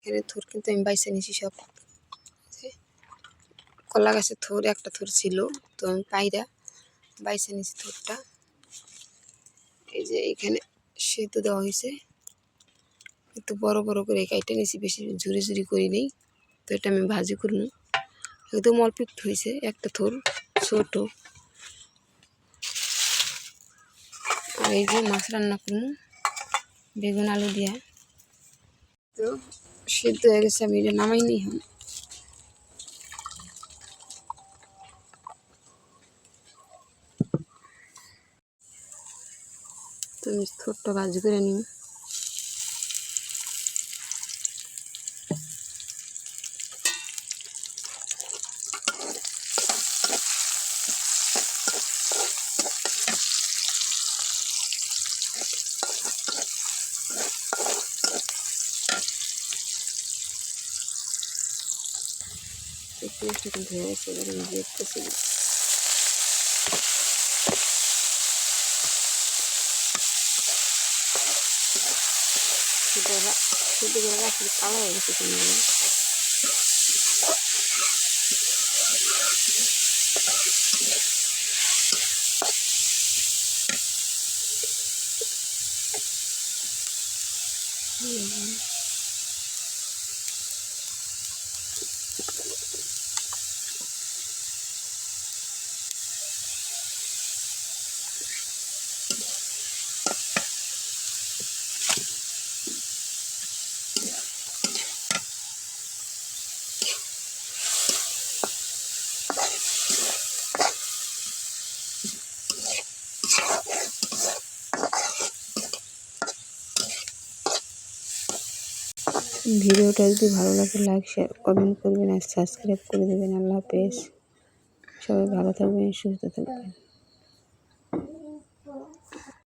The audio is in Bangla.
এখানে থোর কিন্তু আমি বাইছে নিছি সব। কলা গাছের থোর একটা থোর ছিল, তো আমি পাইরা বাইছে নিছি থোরটা। এই যে এখানে সেতু দেওয়া হয়েছে, একটু বড় বড় করে কাইটা নিছি, বেশি ঝুরি ঝুরি করি নেই। তো এটা আমি ভাজি করবো, একদম অল্প একটু হয়েছে একটা থোর ছোট। আর এই যে মাছ রান্না করবো বেগুন আলু দিয়া। তো সিদ্ধ হয়ে গেছে, আমি এটা নামাই নি। তো আমি থোরটা ভাজি করে নিই। পেঁয়াজটা কিন্তু হয়ে গেছে, এবার আমি দেখতেছি। শুধু করে রাখলে কালো হয়ে গেছে কেন? ভিডিওটা যদি ভালো লাগে লাইক শেয়ার কমেন্ট করবেন আর সাবস্ক্রাইব করে দেবেন। আল্লাহ হাফেজ। সবাই ভালো থাকবেন, সুস্থ থাকবেন।